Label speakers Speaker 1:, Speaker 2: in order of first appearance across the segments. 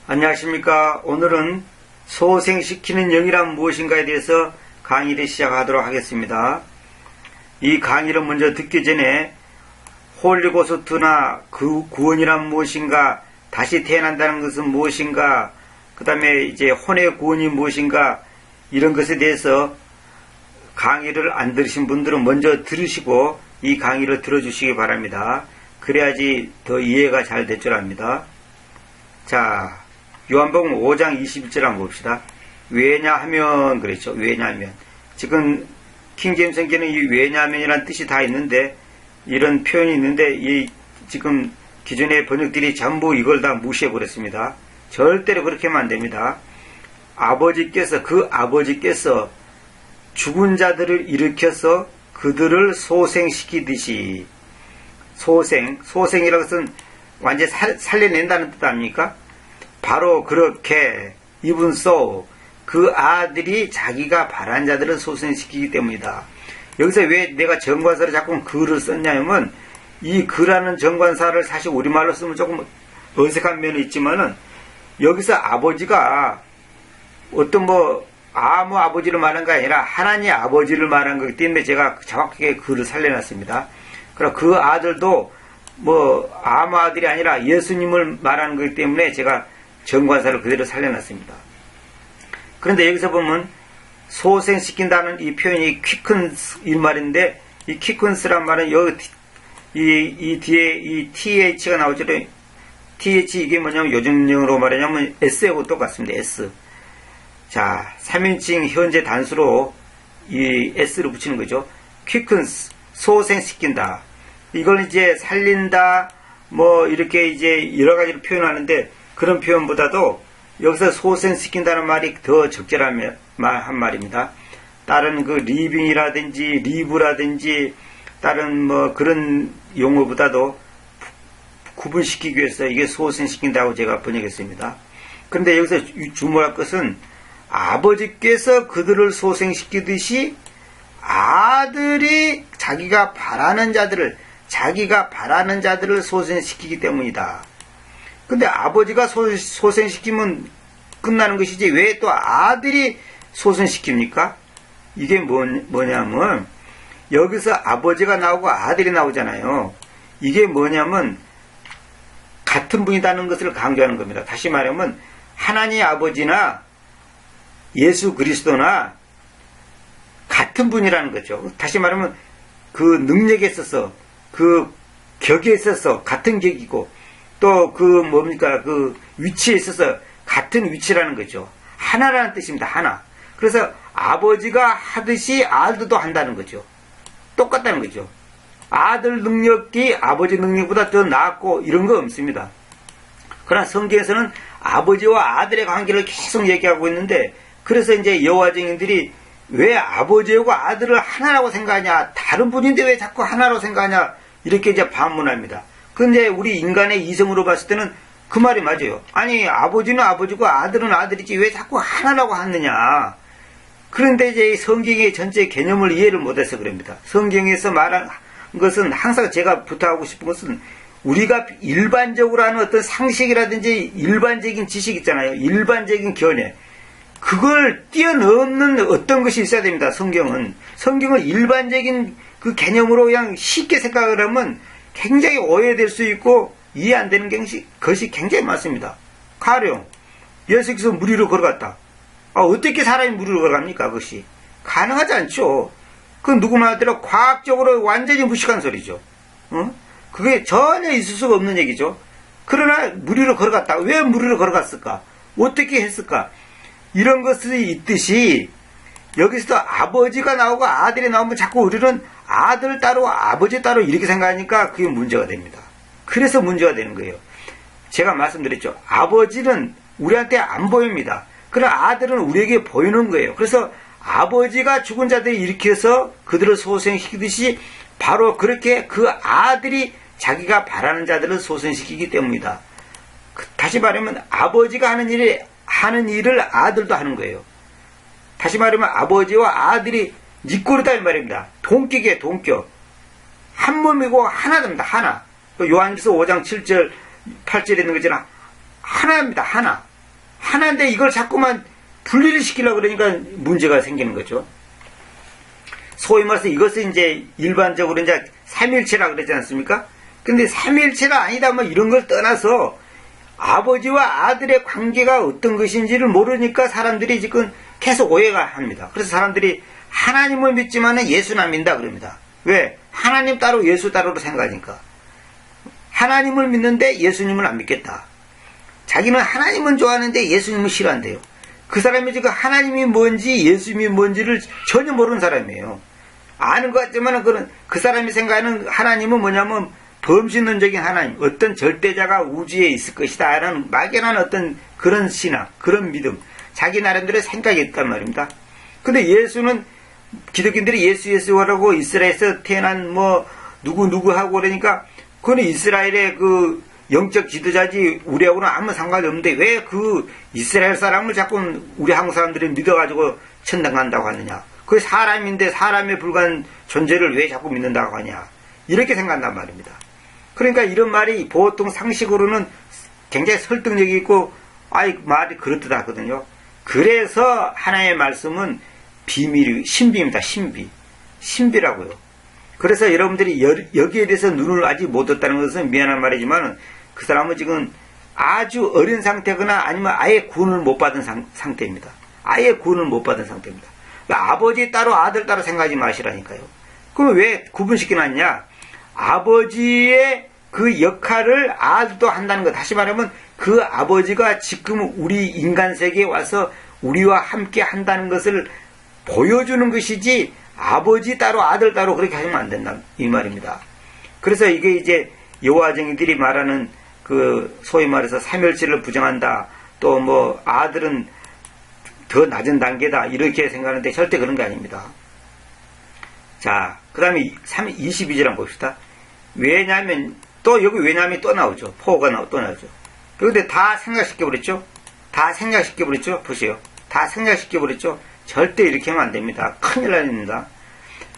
Speaker 1: 안녕하십니까. 오늘은 소생시키는 영이란 무엇인가에 대해서 강의를 시작하도록 하겠습니다. 이 강의를 먼저 듣기 전에 홀리고스트나 그 구원이란 무엇인가, 다시 태어난다는 것은 무엇인가, 그 다음에 이제 혼의 구원이 무엇인가, 이런 것에 대해서 강의를 안 들으신 분들은 먼저 들으시고 이 강의를 들어주시기 바랍니다. 그래야지 더 이해가 잘 될 줄 압니다. 자, 요한복음 5장 21절 한번 봅시다. 왜냐하면 그랬죠. 왜냐하면. 지금 킹제임스 성경에는 이 왜냐하면이라는 뜻이 다 있는데, 이런 표현이 있는데 이 지금 기존의 번역들이 전부 이걸 다 무시해 버렸습니다. 절대로 그렇게 하면 안 됩니다. 그 아버지께서 죽은 자들을 일으켜서 그들을 소생시키듯이, 소생이라는 것은 완전히 살려낸다는 뜻 아닙니까? 바로 그렇게 even so 그 아들이 자기가 바란 자들을 소생시키기 때문이다. 여기서 왜 내가 정관사를 자꾸 그를 썼냐면, 이 그라는 정관사를 사실 우리말로 쓰면 조금 어색한 면이 있지만은, 여기서 아버지가 어떤 아무 아버지를 말한 게 아니라 하나님의 아버지를 말한 거기 때문에 제가 정확하게 그를 살려놨습니다. 그럼 그 아들도 아무 아들이 아니라 예수님을 말하는 거기 때문에 제가 정관사를 그대로 살려놨습니다. 그런데 여기서 보면 소생시킨다는 이 표현이 quickens 이 말인데, 이 quickens란 말은 여기 이 뒤에 이 th가 나오죠. th 이게 뭐냐면 요즘용으로 말하냐면 s하고 똑같습니다. s. 자, 3인칭 현재 단수로 이 s를 붙이는 거죠. quickens 소생시킨다. 이걸 이제 살린다, 이렇게 이제 여러 가지로 표현하는데, 그런 표현보다도 여기서 소생시킨다는 말이 더 적절한 말입니다. 다른 그 리빙이라든지 리브라든지 다른 그런 용어보다도 구분시키기 위해서 이게 소생시킨다고 제가 번역했습니다. 그런데 여기서 주목할 것은 아버지께서 그들을 소생시키듯이 아들이 자기가 바라는 자들을 소생시키기 때문이다. 근데 아버지가 소생시키면 끝나는 것이지 왜 또 아들이 소생시킵니까? 이게 뭐냐면, 여기서 아버지가 나오고 아들이 나오잖아요. 이게 뭐냐면 같은 분이라는 것을 강조하는 겁니다. 다시 말하면 하나님 아버지나 예수 그리스도나 같은 분이라는 거죠. 다시 말하면 그 능력에 있어서, 그 격에 있어서 같은 격이고, 또 그 위치에 있어서 같은 위치라는 거죠. 하나라는 뜻입니다. 하나. 그래서 아버지가 하듯이 아들도 한다는 거죠. 똑같다는 거죠. 아들 능력이 아버지 능력보다 더 낫고 이런 거 없습니다. 그러나 성경에서는 아버지와 아들의 관계를 계속 얘기하고 있는데, 그래서 이제 여호와 증인들이 왜 아버지하고 아들을 하나라고 생각하냐, 다른 분인데 왜 자꾸 하나로 생각하냐, 이렇게 이제 반문합니다. 근데 우리 인간의 이성으로 봤을 때는 그 말이 맞아요. 아니, 아버지는 아버지고 아들은 아들이지 왜 자꾸 하나라고 하느냐. 그런데 이제 성경의 전체 개념을 이해를 못해서 그럽니다. 성경에서 말한 것은, 항상 제가 부탁하고 싶은 것은, 우리가 일반적으로 하는 어떤 상식이라든지 일반적인 지식 있잖아요. 일반적인 견해. 그걸 뛰어넘는 어떤 것이 있어야 됩니다. 성경은 일반적인 그 개념으로 그냥 쉽게 생각을 하면 굉장히 오해될 수 있고 이해 안 되는 것이 굉장히 많습니다. 가령 예수께서 물 위로 걸어갔다. 어떻게 사람이 물 위로 걸어갑니까? 그것이 가능하지 않죠. 그건 누구 말대로 과학적으로 완전히 무식한 소리죠. 그게 전혀 있을 수가 없는 얘기죠. 그러나 물 위로 걸어갔다. 왜 물 위로 걸어갔을까? 어떻게 했을까? 이런 것이 있듯이 여기서도 아버지가 나오고 아들이 나오면 자꾸 우리는 아들 따로 아버지 따로 이렇게 생각하니까 그게 문제가 됩니다. 그래서 문제가 되는 거예요. 제가 말씀드렸죠. 아버지는 우리한테 안 보입니다. 그러나 아들은 우리에게 보이는 거예요. 그래서 아버지가 죽은 자들을 일으켜서 그들을 소생시키듯이 바로 그렇게 그 아들이 자기가 바라는 자들을 소생시키기 때문이다. 다시 말하면 아버지가 하는 일을 아들도 하는 거예요. 다시 말하면 아버지와 아들이 니꼬르다 이 말입니다. 동격이에요. 동격. 한 몸이고 하나입니다. 하나. 요한일서 5장 7절 8절에 있는 것처럼 하나입니다. 하나. 하나인데 이걸 자꾸만 분리를 시키려고 그러니까 문제가 생기는 거죠. 소위 말해서 이것은 이제 일반적으로 이제 삼일체라 그러지 않습니까? 근데 삼일체가 아니다 뭐 이런 걸 떠나서 아버지와 아들의 관계가 어떤 것인지를 모르니까 사람들이 지금 계속 오해가 합니다. 그래서 사람들이 하나님을 믿지만은 예수는 안 믿는다 그럽니다. 왜? 하나님 따로 예수 따로로 생각하니까. 하나님을 믿는데 예수님을 안 믿겠다. 자기는 하나님은 좋아하는데 예수님은 싫어한대요. 그 사람이 지금 하나님이 뭔지 예수님이 뭔지를 전혀 모르는 사람이에요. 아는 것 같지만 그 사람이 생각하는 하나님은 뭐냐면 범신론적인 하나님, 어떤 절대자가 우주에 있을 것이다 라는 막연한 어떤 그런 신앙, 그런 믿음, 자기 나름대로 생각이 있단 말입니다. 근데 예수는 기독교인들이 예수라고 이스라엘에서 태어난 뭐 누구하고 그러니까 그건 이스라엘의 그 영적 지도자지 우리하고는 아무 상관이 없는데 왜 그 이스라엘 사람을 자꾸 우리 한국 사람들이 믿어가지고 천당 간다고 하느냐. 그 사람인데 사람에 불과한 존재를 왜 자꾸 믿는다고 하냐. 이렇게 생각한단 말입니다. 그러니까 이런 말이 보통 상식으로는 굉장히 설득력이 있고 말이 그렇듯하거든요. 그래서 하나님의 말씀은 신비입니다. 신비라고요. 그래서 여러분들이 여기에 대해서 눈을 아직 못 떴다는 것은 미안한 말이지만 그 사람은 지금 아주 어린 상태거나 아니면 아예 구원을 못 받은 상태입니다. 아예 구원을 못 받은 상태입니다. 그러니까 아버지 따로 아들 따로 생각하지 마시라니까요. 그럼 왜 구분시켜놨냐? 아버지의 그 역할을 아들도 한다는 것. 다시 말하면 그 아버지가 지금 우리 인간 세계에 와서 우리와 함께 한다는 것을 보여주는 것이지 아버지 따로 아들 따로 그렇게 하면 안 된다 이 말입니다. 그래서 이게 이제 여호와쟁이들이 말하는 그 소위 말해서 삼일체를 부정한다. 또 뭐 아들은 더 낮은 단계다 이렇게 생각하는데 절대 그런 게 아닙니다. 자, 그 다음에 22절 한번 봅시다. 왜냐하면 또 여기 왜냐하면 또 나오죠. 포가 또 나오죠. 그런데 다 생각시켜버렸죠. 보세요. 다 생각시켜버렸죠. 절대 이렇게 하면 안 됩니다. 큰일 납니다.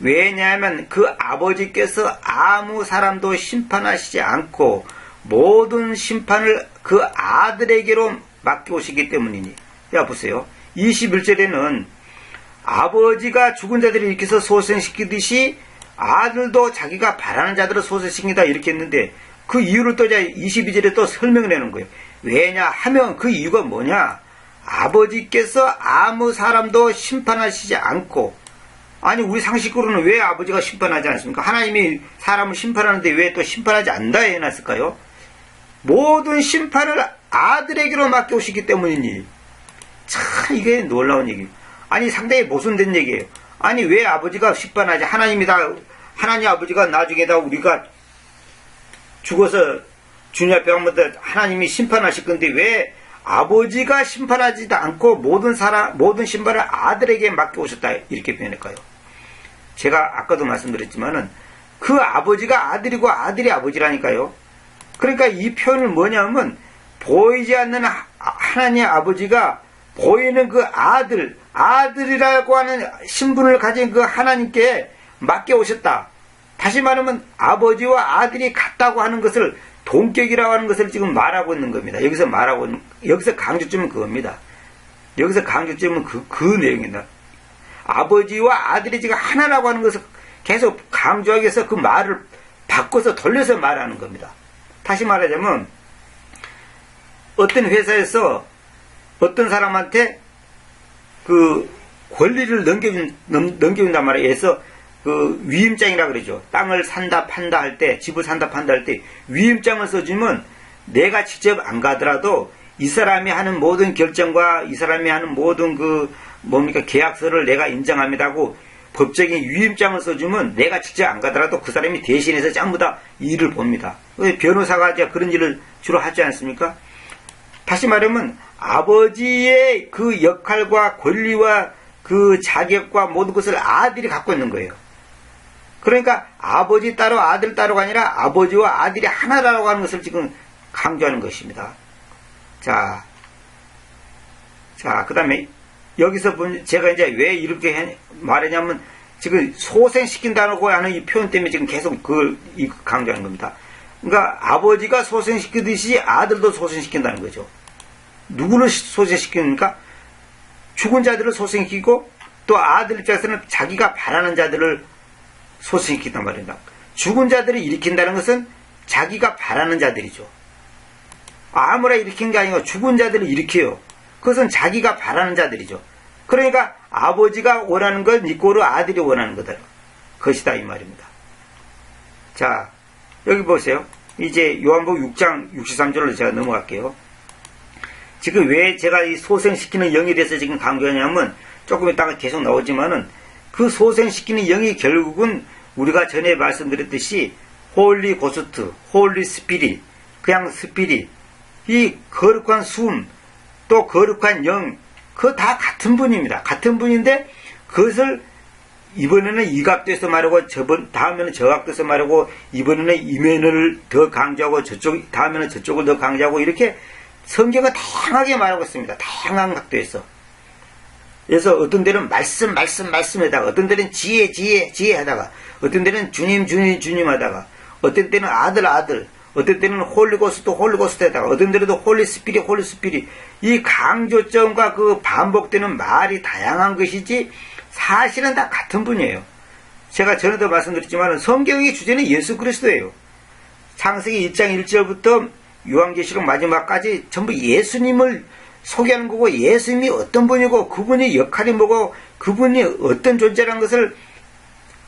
Speaker 1: 왜냐하면 그 아버지께서 아무 사람도 심판하시지 않고 모든 심판을 그 아들에게로 맡겨오시기 때문이니. 야 보세요. 21절에는 아버지가 죽은 자들을 일으켜서 소생시키듯이 아들도 자기가 바라는 자들을 소생시킨다 이렇게 했는데 그 이유를 또 이제 22절에 또 설명을 해놓은 거예요. 왜냐하면 그 이유가 뭐냐? 아버지께서 아무 사람도 심판하시지 않고, 아니 우리 상식으로는 왜 아버지가 심판하지 않습니까? 하나님이 사람을 심판하는데 왜 또 심판하지 않다 해놨을까요? 모든 심판을 아들에게로 맡겨오시기 때문이니. 참 이게 놀라운 얘기예요. 아니 상당히 모순된 얘기예요. 아니 왜 아버지가 심판하지? 하나님 아버지가 나중에다 우리가 죽어서 주님 앞에 가면 하나님이 심판하실 건데 왜 아버지가 심판하지도 않고 모든 심판을 아들에게 맡겨오셨다 이렇게 표현할까요? 제가 아까도 말씀드렸지만은 그 아버지가 아들이고 아들이 아버지라니까요. 그러니까 이 표현은 뭐냐면 보이지 않는 하나님의 아버지가 보이는 그 아들이라고 하는 신분을 가진 그 하나님께 맡겨오셨다. 다시 말하면 아버지와 아들이 같다고 하는 것을 동격이라고 하는 것을 지금 말하고 있는 겁니다. 여기서 강조점은 그겁니다. 여기서 강조점은 그 내용입니다. 아버지와 아들이 지금 하나라고 하는 것을 계속 강조하기 위해서 그 말을 바꿔서 돌려서 말하는 겁니다. 다시 말하자면 어떤 회사에서 어떤 사람한테 그 권리를 넘겨준단 말이에요. 그래서 그 위임장이라 그러죠. 땅을 산다 판다 할 때, 집을 산다 판다 할 때 위임장을 써주면 내가 직접 안 가더라도 이 사람이 하는 모든 결정과 이 사람이 하는 모든 계약서를 내가 인정합니다고 법적인 위임장을 써주면 내가 직접 안 가더라도 그 사람이 대신해서 전부 다 일을 봅니다. 변호사가 이제 그런 일을 주로 하지 않습니까? 다시 말하면 아버지의 그 역할과 권리와 그 자격과 모든 것을 아들이 갖고 있는 거예요. 그러니까 아버지 따로 아들 따로가 아니라 아버지와 아들이 하나라고 하는 것을 지금 강조하는 것입니다. 자, 그 다음에 여기서 제가 이제 왜 이렇게 말하냐면 지금 소생시킨다고 하는 이 표현 때문에 지금 계속 강조하는 겁니다. 그러니까 아버지가 소생시키듯이 아들도 소생시킨다는 거죠. 누구를 소생시킵니까? 죽은 자들을 소생시키고 또 아들 입장에서는 자기가 바라는 자들을 소생시킨단 말입니다. 죽은 자들을 일으킨다는 것은 자기가 바라는 자들이죠. 아무나 일으킨 게 아니고 죽은 자들을 일으켜요. 그것은 자기가 바라는 자들이죠. 그러니까 아버지가 원하는 건 이꼬르 아들이 원하는 것이다 이 말입니다. 자, 여기 보세요. 이제 요한복음 6장 63절로 제가 넘어갈게요. 지금 왜 제가 이 소생시키는 영에 대해서 지금 강조하냐면 조금 이따가 계속 나오지만은 그 소생시키는 영이 결국은 우리가 전에 말씀드렸듯이 홀리 고스트, 홀리 스피릿, 그냥 스피릿, 이 거룩한 숨, 또 거룩한 영, 그거 다 같은 분입니다. 같은 분인데 그것을 이번에는 이 각도에서 말하고 다음에는 저 각도에서 말하고 이번에는 이면을 더 강조하고 다음에는 저쪽을 더 강조하고 이렇게 성경은 다양하게 말하고 있습니다. 다양한 각도에서. 그래서 어떤 데는 말씀에다가 어떤 데는 지혜 하다가 어떤 데는 주님 하다가 어떤 때는 아들 어떤 때는 홀리고스트에다가 어떤 데는 홀리 스피릿 이 강조점과 그 반복되는 말이 다양한 것이지 사실은 다 같은 분이에요. 제가 전에도 말씀드렸지만 성경의 주제는 예수 그리스도예요. 창세기 1장 1절부터 요한계시록 마지막까지 전부 예수님을 소개하는 거고 예수님이 어떤 분이고 그분의 역할이 뭐고 그분이 어떤 존재라는 것을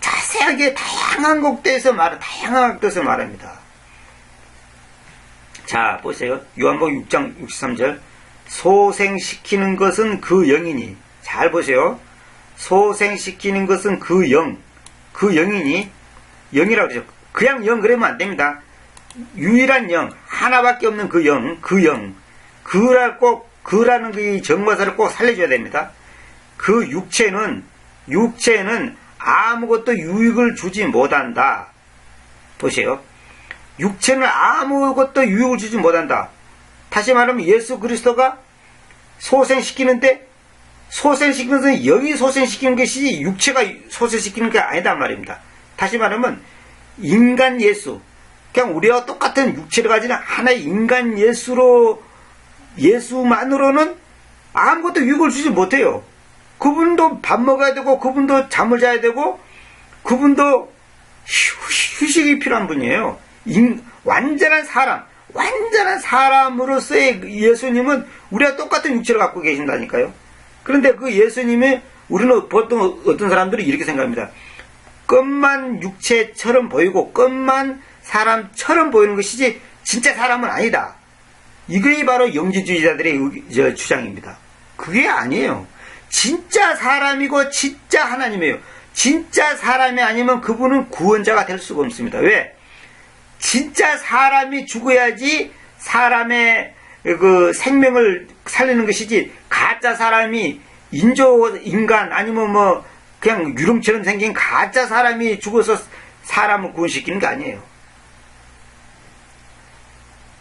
Speaker 1: 자세하게 다양한 각도에서 말합니다. 자, 보세요. 요한복음 6장 63절. 소생시키는 것은 그 영이니. 잘 보세요. 소생시키는 것은 그 영이니. 영이라고 그러죠. 그냥 영 그러면 안 됩니다. 유일한 영, 하나밖에 없는 그 영. 그라는 그 정과사를 꼭 살려줘야 됩니다. 그 육체는 아무것도 유익을 주지 못한다. 보세요. 육체는 아무것도 유익을 주지 못한다. 다시 말하면 예수 그리스도가 소생시키는데 소생시키는 것은 영이 소생시키는 것이지 육체가 소생시키는 게 아니단 말입니다. 다시 말하면 인간 예수, 그냥 우리와 똑같은 육체를 가지는 하나의 인간 예수만으로는 아무것도 유익을 주지 못해요. 그분도 밥 먹어야 되고 그분도 잠을 자야 되고 그분도 휴식이 필요한 분이에요. 완전한 사람으로서의 예수님은 우리와 똑같은 육체를 갖고 계신다니까요. 그런데 그 예수님이 우리는 보통 어떤 사람들이 이렇게 생각합니다. 껌만 육체처럼 보이고 껌만 사람처럼 보이는 것이지 진짜 사람은 아니다. 이게 바로 영지주의자들의 주장입니다. 그게 아니에요. 진짜 사람이고 진짜 하나님이에요. 진짜 사람이 아니면 그분은 구원자가 될 수가 없습니다. 왜? 진짜 사람이 죽어야지 사람의 그 생명을 살리는 것이지 가짜 사람이 인간 아니면 뭐 그냥 유령처럼 생긴 가짜 사람이 죽어서 사람을 구원시키는 게 아니에요.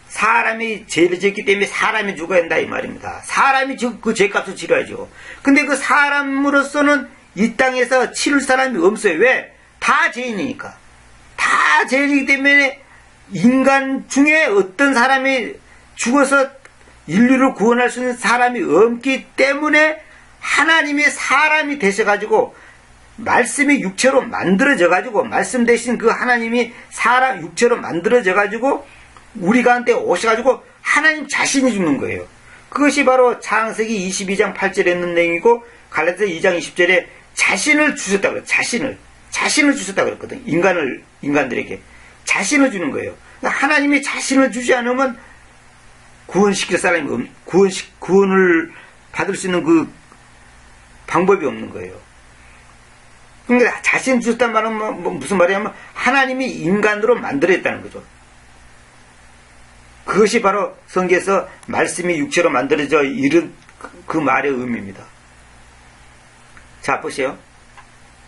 Speaker 1: 사람이 죄를 지었기 때문에 사람이 죽어야 한다 이 말입니다. 사람이 그 죄값을 치러야죠. 근데 그 사람으로서는 이 땅에서 치를 사람이 없어요. 왜? 다 죄인이니까. 다 죄인이기 때문에 인간 중에 어떤 사람이 죽어서 인류를 구원할 수 있는 사람이 없기 때문에 하나님이 사람이 되셔가지고 말씀이 육체로 만들어져가지고 말씀 대신 그 하나님이 사람 육체로 만들어져가지고 우리 가운데 오셔가지고 하나님 자신이 죽는 거예요. 그것이 바로 창세기 22장 8절에 있는 내용이고 갈라디아서 2장 20절에 자신을 주셨다 그래요. 자신을 주셨다 그랬거든. 인간들에게 자신을 주는 거예요. 그러니까 하나님이 자신을 주지 않으면 구원시킬 사람이 구원을 받을 수 있는 그 방법이 없는 거예요. 그러니까 자신 주셨다는 말은 무슨 말이냐면 하나님이 인간으로 만들어졌다는 거죠. 그것이 바로 성경에서 말씀이 육체로 만들어져 이른 그 말의 의미입니다. 자, 보세요.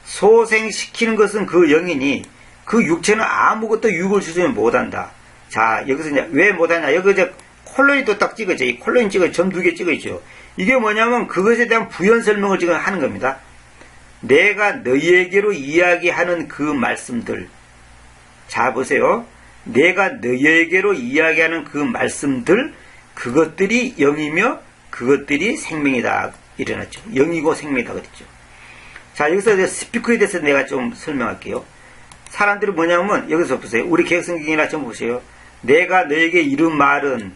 Speaker 1: 소생시키는 것은 그 영이니 그 육체는 아무것도 유익을 주지 못한다. 자, 여기서 이제 왜 못하냐? 여기 이제 콜론이도 딱 찍어져. 이 콜론 찍어 점 2개 찍어있죠. 이게 뭐냐면 그것에 대한 부연 설명을 지금 하는 겁니다. 내가 너희에게로 이야기하는 그 말씀들. 자, 보세요. 내가 너희에게로 이야기하는 그 말씀들, 그것들이 영이며 그것들이 생명이다 일어났죠. 영이고 생명이다 그랬죠. 자, 여기서 이제 스피커에 대해서 내가 좀 설명할게요. 사람들이 뭐냐면 여기서 보세요. 우리 개혁성경이나 좀 보세요. 내가 너에게 이룬 말은,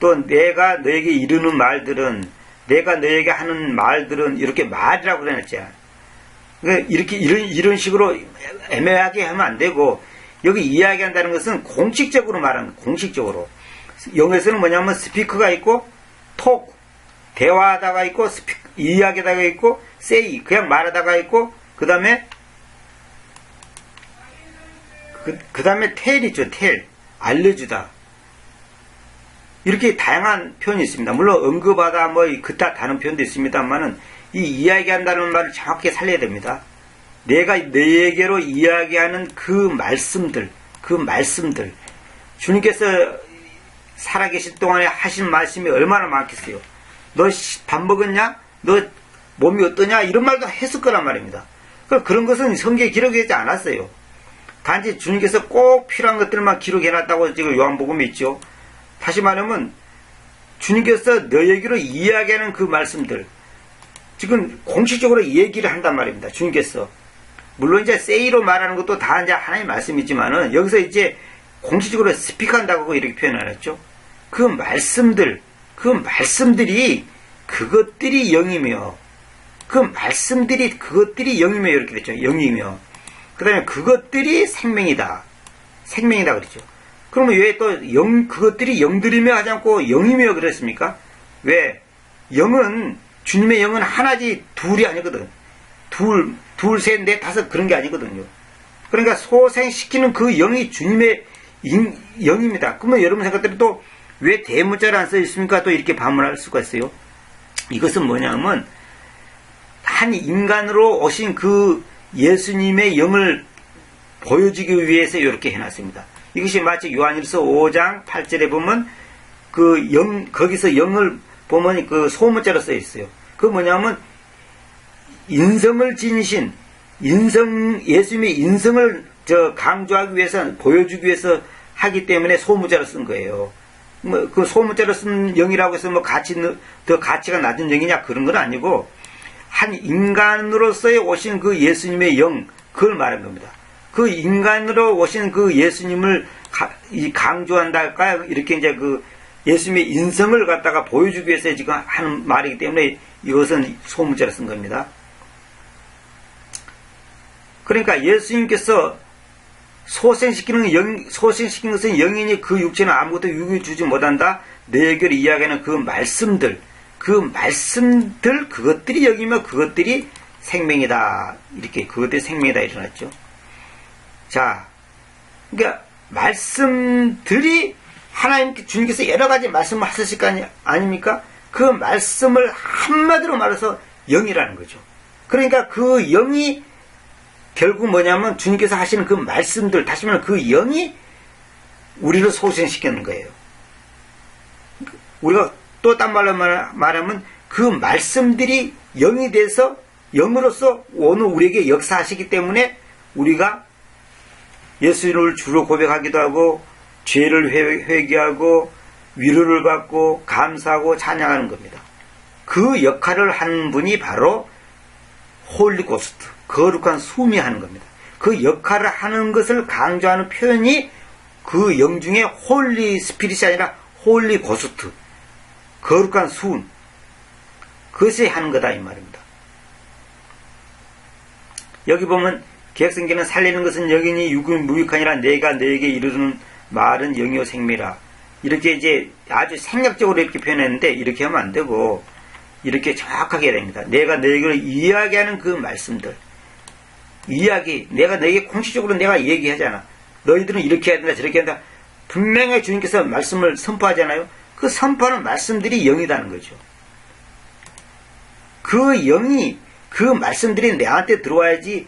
Speaker 1: 또 내가 너에게 이르는 말들은, 내가 너에게 하는 말들은, 이렇게 말이라고 그래놨잖아. 그러니까 이렇게 이런 식으로 애매하게 하면 안 되고, 여기 이야기한다는 것은 공식적으로 말하는 거예요. 공식적으로. 영어에서는 뭐냐면 스피커가 있고 톡, 대화하다가 있고 이야기하다가 있고 say, 그냥 말하다가 있고 그 다음에 tell 있죠. tell, 알려주다. 이렇게 다양한 표현이 있습니다. 물론 언급하다 뭐 그따 다른 표현도 있습니다만은 이 이야기한다는 말을 정확히 살려야 됩니다. 내가 너에게로 이야기하는 그 말씀들 주님께서 살아계실 동안에 하신 말씀이 얼마나 많겠어요. 너 밥 먹었냐? 너 몸이 어떠냐? 이런 말도 했을 거란 말입니다. 그런 것은 성경에 기록되지 않았어요. 단지 주님께서 꼭 필요한 것들만 기록해놨다고 지금 요한복음에 있죠. 다시 말하면 주님께서 너에게로 이야기하는 그 말씀들 지금 공식적으로 얘기를 한단 말입니다. 주님께서 물론 이제 say로 말하는 것도 다 이제 하나님의 말씀이지만은 여기서 이제 공식적으로 스피크한다고 이렇게 표현해놨죠. 그 말씀들이 그것들이 영이며 그것들이 영이며 이렇게 됐죠. 영이며 그 다음에 그것들이 생명이다 그랬죠. 그러면 왜 또 그것들이 영들이며 하지 않고 영이며 그랬습니까? 왜? 주님의 영은 하나지 둘이 아니거든. 둘, 셋, 넷, 다섯 그런 게 아니거든요. 그러니까 소생시키는 그 영이 주님의 영입니다. 그러면 여러분 생각대로 또 왜 대문자를 안 써 있습니까? 또 이렇게 반문할 수가 있어요. 이것은 뭐냐면 한 인간으로 오신 그 예수님의 영을 보여주기 위해서 이렇게 해놨습니다. 이것이 마치 요한일서 5장 8절에 보면 거기서 영을 보면 그 소문자로 써 있어요. 그 뭐냐면 인성을 지니신 예수님의 인성을 강조하기 위해서 보여주기 위해서 하기 때문에 소문자로 쓴 거예요. 그 소문자로 쓴 영이라고 해서 더 가치가 낮은 영이냐 그런 건 아니고 한 인간으로서의 오신 그 예수님의 영 그걸 말한 겁니다. 그 인간으로 오신 그 예수님을 강조한다 할까요? 이렇게 이제 그 예수님의 인성을 갖다가 보여주기 위해서 지금 하는 말이기 때문에 이것은 소문자로 쓴 겁니다. 그러니까 예수님께서 소생시킨 것은 영이니 그 육체는 아무것도 유익을 주지 못한다. 너에게로 이야기하는 그 말씀들 그것들이 영이며 그것들이 생명이다. 이렇게 그것들이 생명이다 일어났죠. 자, 그러니까 말씀들이 하나님께 주님께서 여러 가지 말씀을 하셨을 거 아닙니까? 그 말씀을 한마디로 말해서 영이라는 거죠. 그러니까 그 영이 결국 뭐냐면 주님께서 하시는 그 말씀들, 다시 말하면 그 영이 우리를 소생시키는 거예요. 우리가 또 딴 말로 말하면 그 말씀들이 영이 돼서 영으로서 오늘 우리에게 역사하시기 때문에 우리가 예수를 주로 고백하기도 하고 죄를 회개하고 위로를 받고 감사하고 찬양하는 겁니다. 그 역할을 하는 분이 바로 홀리 고스트, 거룩한 숨이 하는 겁니다. 그 역할을 하는 것을 강조하는 표현이 그 영 중에 홀리 스피릿이 아니라 홀리 고스트, 거룩한 숨, 그것이 하는 거다 이 말입니다. 여기 보면 개혁성경은 살리는 것은 영이니 육은 무익하니라 내가 너에게 이르는 말은 영이요 생미라. 이렇게 이제 아주 생략적으로 이렇게 표현했는데 이렇게 하면 안 되고 이렇게 정확하게 해야 됩니다. 내가 너에게 이야기하는 그 말씀들, 내가 너에게 공식적으로 내가 얘기하잖아. 너희들은 이렇게 해야 된다 저렇게 해야 된다. 분명히 주님께서 말씀을 선포하잖아요. 그 선포하는 말씀들이 영이라는 거죠. 그 영이 그 말씀들이 내한테 들어와야지